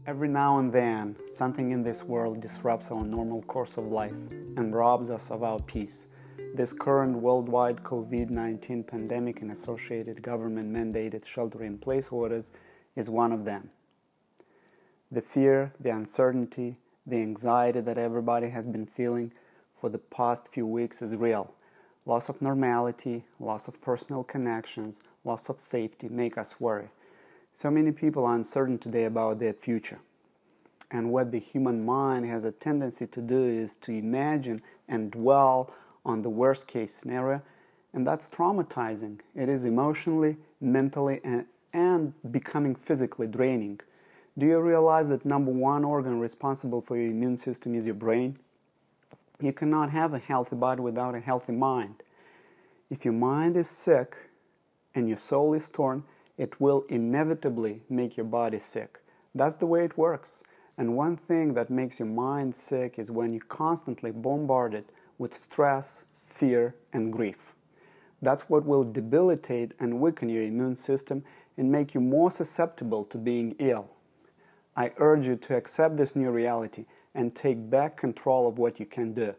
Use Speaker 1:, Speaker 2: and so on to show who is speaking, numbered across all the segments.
Speaker 1: Every now and then, something in this world disrupts our normal course of life and robs us of our peace. This current worldwide COVID-19 pandemic and associated government-mandated shelter-in-place orders is one of them. The fear, the uncertainty, the anxiety that everybody has been feeling for the past few weeks is real. Loss of normality, loss of personal connections, loss of safety make us worry. So many people are uncertain today about their future. And what the human mind has a tendency to do is to imagine and dwell on the worst case scenario, and that's traumatizing. It is emotionally, mentally, and becoming physically draining. Do you realize that number one organ responsible for your immune system is your brain? You cannot have a healthy body without a healthy mind. If your mind is sick and your soul is torn, it will inevitably make your body sick. That's the way it works. And one thing that makes your mind sick is when you're constantly bombarded with stress, fear, and grief. That's what will debilitate and weaken your immune system and make you more susceptible to being ill. I urge you to accept this new reality and take back control of what you can do.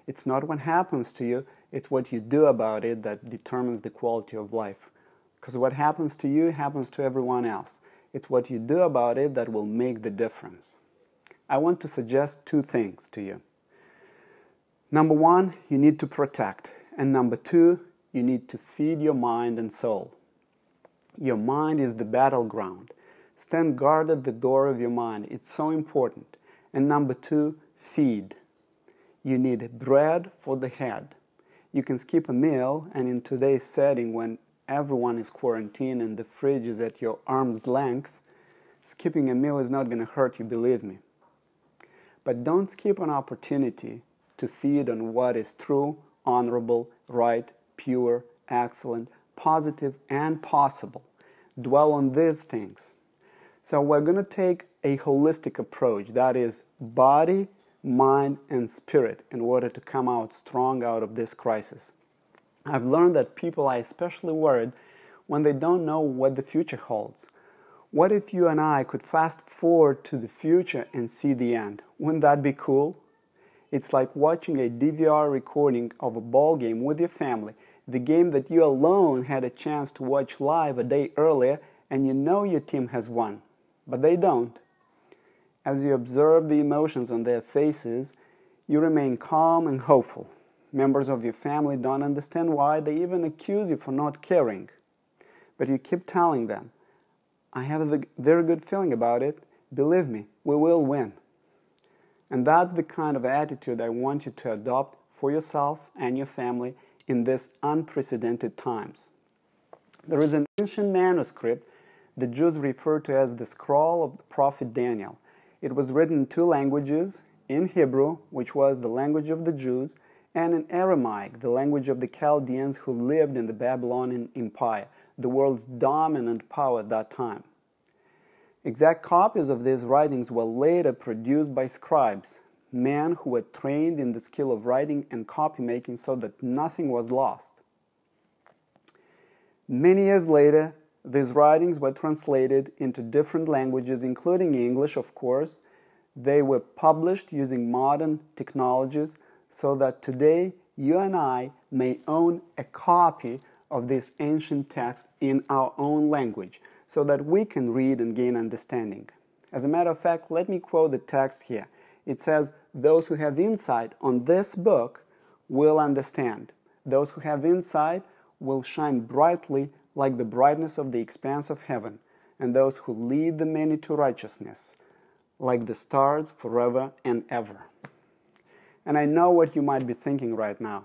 Speaker 1: It's not what happens to you, it's what you do about it that determines the quality of life. Because what happens to you happens to everyone else. It's what you do about it that will make the difference. I want to suggest two things to you. Number one, you need to protect. And number two, you need to feed your mind and soul. Your mind is the battleground. Stand guard at the door of your mind. It's so important. And number two, feed. You need bread for the head. You can skip a meal, and in today's setting when everyone is quarantined and the fridge is at your arm's length, skipping a meal is not going to hurt you, believe me. But don't skip an opportunity to feed on what is true, honorable, right, pure, excellent, positive, and possible. Dwell on these things. So we're going to take a holistic approach, that is body, mind, and spirit, in order to come out strong out of this crisis. I've learned that people are especially worried when they don't know what the future holds. What if you and I could fast forward to the future and see the end? Wouldn't that be cool? It's like watching a DVR recording of a ball game with your family, the game that you alone had a chance to watch live a day earlier, and you know your team has won, but they don't. As you observe the emotions on their faces, you remain calm and hopeful. Members of your family don't understand why, they even accuse you for not caring. But you keep telling them, I have a very good feeling about it. Believe me, we will win. And that's the kind of attitude I want you to adopt for yourself and your family in these unprecedented times. There is an ancient manuscript the Jews refer to as the Scroll of the Prophet Daniel. It was written in two languages, in Hebrew, which was the language of the Jews, and in Aramaic, the language of the Chaldeans who lived in the Babylonian Empire, the world's dominant power at that time. Exact copies of these writings were later produced by scribes, men who were trained in the skill of writing and copy-making so that nothing was lost. Many years later, these writings were translated into different languages, including English, of course. They were published using modern technologies so that today you and I may own a copy of this ancient text in our own language so that we can read and gain understanding. As a matter of fact, let me quote the text here. It says, those who have insight on this book will understand. Those who have insight will shine brightly like the brightness of the expanse of heaven, and those who lead the many to righteousness, like the stars forever and ever. And I know what you might be thinking right now.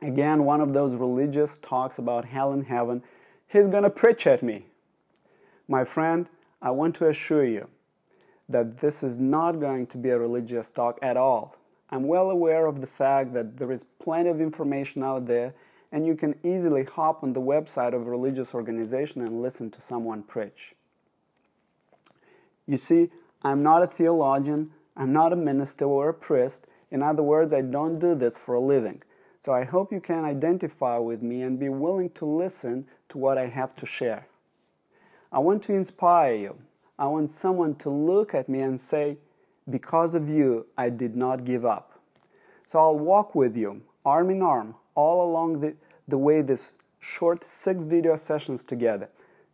Speaker 1: Again, one of those religious talks about hell and heaven. He's going to preach at me. My friend, I want to assure you that this is not going to be a religious talk at all. I'm well aware of the fact that there is plenty of information out there, and you can easily hop on the website of a religious organization and listen to someone preach. You see, I'm not a theologian, I'm not a minister or a priest. In other words, I don't do this for a living. So I hope you can identify with me and be willing to listen to what I have to share. I want to inspire you. I want someone to look at me and say, because of you, I did not give up. So I'll walk with you, arm in arm, all along the way this short 6 video sessions together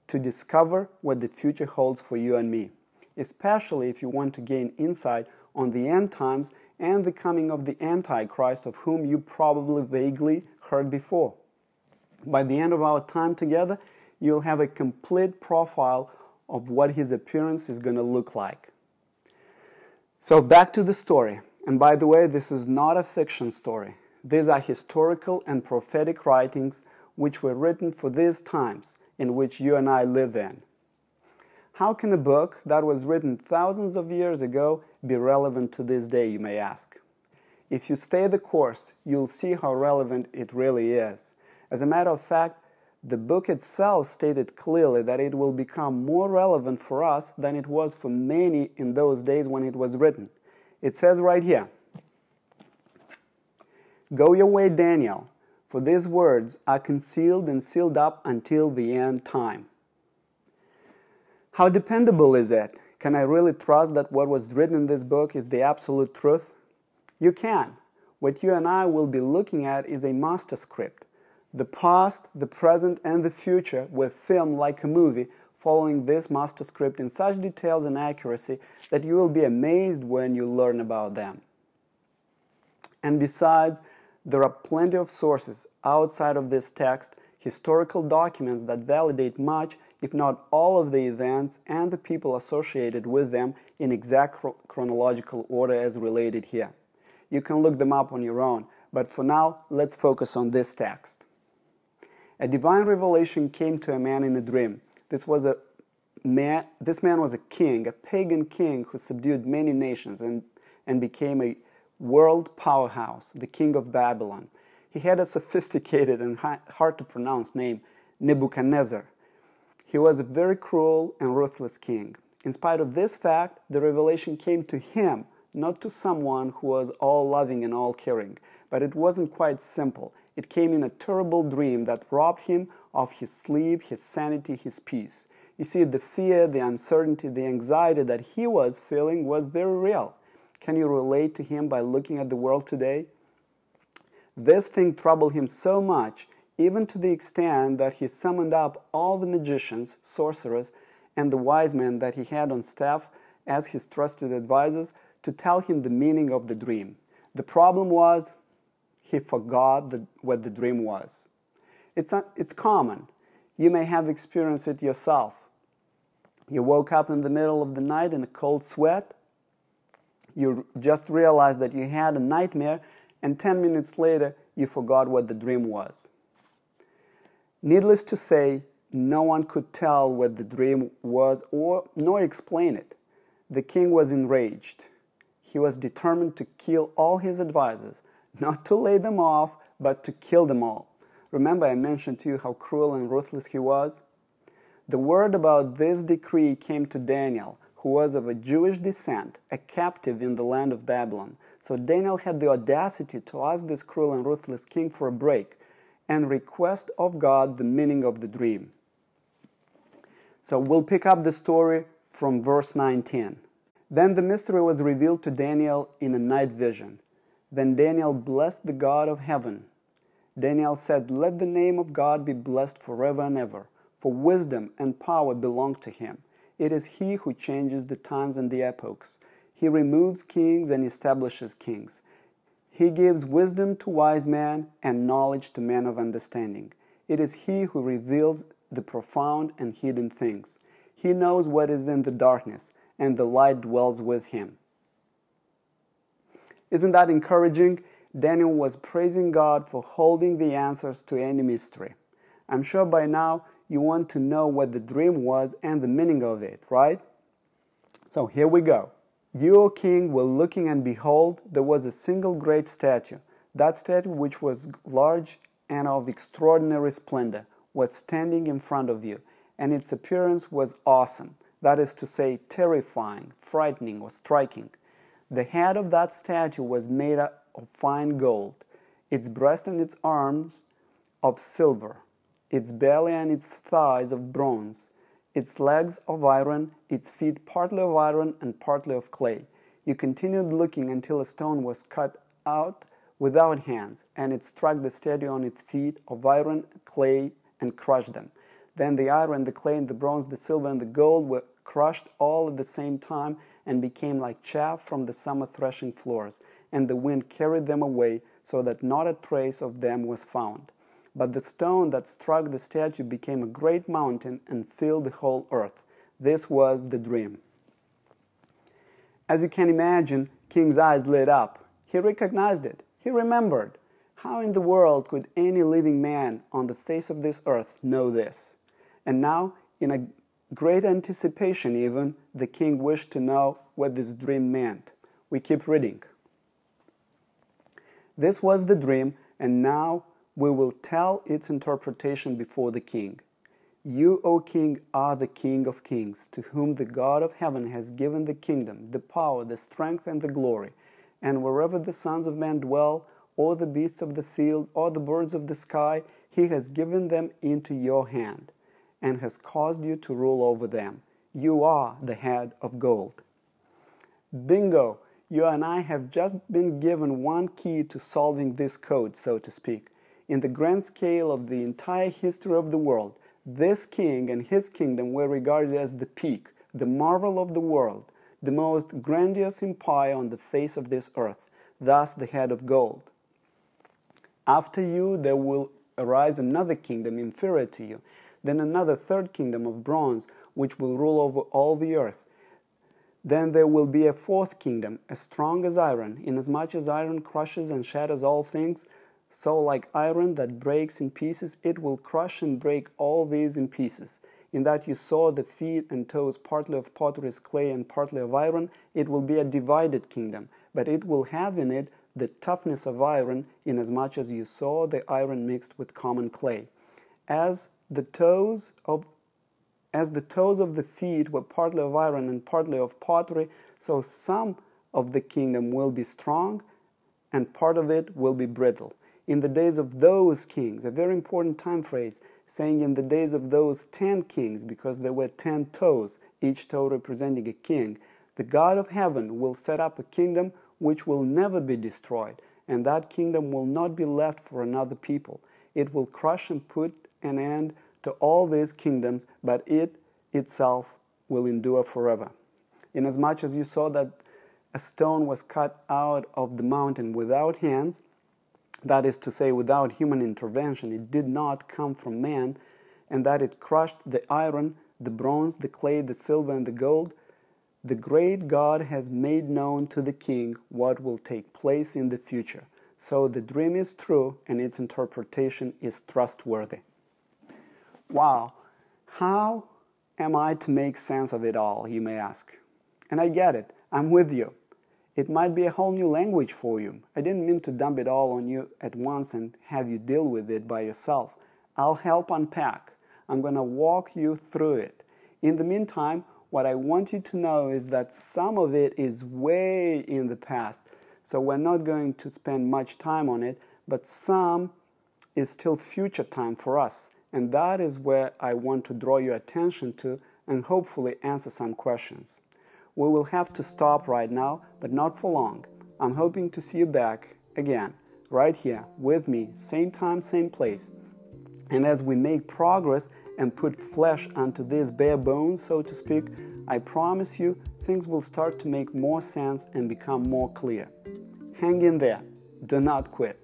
Speaker 1: to discover what the future holds for you and me, especially if you want to gain insight on the end times and the coming of the Antichrist, of whom you probably vaguely heard before. By the end of our time together, you'll have a complete profile of what his appearance is going to look like. So back to the story. And by the way, this is not a fiction story. These are historical and prophetic writings which were written for these times in which you and I live in. How can a book that was written thousands of years ago be relevant to this day, you may ask? If you stay the course, you'll see how relevant it really is. As a matter of fact, the book itself stated clearly that it will become more relevant for us than it was for many in those days when it was written. It says right here, "Go your way, Daniel, for these words are concealed and sealed up until the end time." How dependable is it? Can I really trust that what was written in this book is the absolute truth? You can. What you and I will be looking at is a master script. The past, the present, and the future were filmed like a movie, following this master script in such details and accuracy that you will be amazed when you learn about them. And besides, there are plenty of sources outside of this text, historical documents that validate much, if not all of the events and the people associated with them in exact chronological order as related here. You can look them up on your own, but for now, let's focus on this text. A divine revelation came to a man in a dream. This man was a king, a pagan king who subdued many nations and became a world powerhouse, the king of Babylon. He had a sophisticated and hard to pronounce name, Nebuchadnezzar. He was a very cruel and ruthless king. In spite of this fact, the revelation came to him, not to someone who was all-loving and all-caring. But it wasn't quite simple. It came in a terrible dream that robbed him of his sleep, his sanity, his peace. You see, the fear, the uncertainty, the anxiety that he was feeling was very real. Can you relate to him by looking at the world today? This thing troubled him so much, even to the extent that he summoned up all the magicians, sorcerers, and the wise men that he had on staff as his trusted advisors to tell him the meaning of the dream. The problem was, he forgot what the dream was. It's common. You may have experienced it yourself. You woke up in the middle of the night in a cold sweat. You just realized that you had a nightmare, and 10 minutes later, you forgot what the dream was. Needless to say, no one could tell what the dream was nor explain it. The king was enraged. He was determined to kill all his advisors, not to lay them off, but to kill them all. Remember I mentioned to you how cruel and ruthless he was? The word about this decree came to Daniel, who was of a Jewish descent, a captive in the land of Babylon. So Daniel had the audacity to ask this cruel and ruthless king for a break and request of God the meaning of the dream. So we'll pick up the story from verse 19. Then the mystery was revealed to Daniel in a night vision. Then Daniel blessed the God of heaven. Daniel said, "Let the name of God be blessed forever and ever, for wisdom and power belong to him. It is he who changes the times and the epochs. He removes kings and establishes kings. He gives wisdom to wise men and knowledge to men of understanding. It is he who reveals the profound and hidden things. He knows what is in the darkness, and the light dwells with him." Isn't that encouraging? Daniel was praising God for holding the answers to any mystery. I'm sure by now you want to know what the dream was and the meaning of it, right? So here we go. "You, O king, were looking, and behold, there was a single great statue. That statue, which was large and of extraordinary splendor, was standing in front of you, and its appearance was awesome, that is to say, terrifying, frightening, or striking. The head of that statue was made of fine gold, its breast and its arms of silver, its belly and its thighs of bronze, its legs of iron, its feet partly of iron and partly of clay. You continued looking until a stone was cut out without hands, and it struck the statue on its feet of iron, clay, and crushed them. Then the iron, the clay, and the bronze, the silver, and the gold were crushed all at the same time and became like chaff from the summer threshing floors, and the wind carried them away, so that not a trace of them was found. But the stone that struck the statue became a great mountain and filled the whole earth. This was the dream. As you can imagine, King's eyes lit up. He recognized it. He remembered. How in the world could any living man on the face of this earth know this? And now, in a great anticipation even, the king wished to know what this dream meant. We keep reading. This was the dream, and now we will tell its interpretation before the king. You, O king, are the King of kings, to whom the God of heaven has given the kingdom, the power, the strength, and the glory. And wherever the sons of men dwell, or the beasts of the field, or the birds of the sky, he has given them into your hand, and has caused you to rule over them. You are the head of gold. Bingo! You and I have just been given one key to solving this code, so to speak. In the grand scale of the entire history of the world, this king and his kingdom were regarded as the peak, the marvel of the world, the most grandiose empire on the face of this earth, thus the head of gold. After you there will arise another kingdom inferior to you, then another third kingdom of bronze, which will rule over all the earth. Then there will be a fourth kingdom, as strong as iron, inasmuch as iron crushes and shatters all things, so like iron that breaks in pieces, it will crush and break all these in pieces. In that you saw the feet and toes partly of potter's clay and partly of iron, it will be a divided kingdom, but it will have in it the toughness of iron, inasmuch as you saw the iron mixed with common clay. As the toes of the feet were partly of iron and partly of pottery, so some of the kingdom will be strong, and part of it will be brittle. In the days of those kings, a very important time phrase, saying in the days of those 10 kings, because there were 10 toes, each toe representing a king, the God of heaven will set up a kingdom which will never be destroyed, and that kingdom will not be left for another people. It will crush and put an end to all these kingdoms, but it itself will endure forever. Inasmuch as you saw that a stone was cut out of the mountain without hands, that is to say, without human intervention, it did not come from man, and that it crushed the iron, the bronze, the clay, the silver, and the gold, the great God has made known to the king what will take place in the future. So the dream is true, and its interpretation is trustworthy. Wow, how am I to make sense of it all, you may ask? And I get it, I'm with you. It might be a whole new language for you. I didn't mean to dump it all on you at once and have you deal with it by yourself. I'll help unpack. I'm going to walk you through it. In the meantime, what I want you to know is that some of it is way in the past, so we're not going to spend much time on it, but some is still future time for us, and that is where I want to draw your attention to and hopefully answer some questions. We will have to stop right now, but not for long. I'm hoping to see you back again, right here, with me, same time, same place. And as we make progress and put flesh onto these bare bones, so to speak, I promise you things will start to make more sense and become more clear. Hang in there. Do not quit.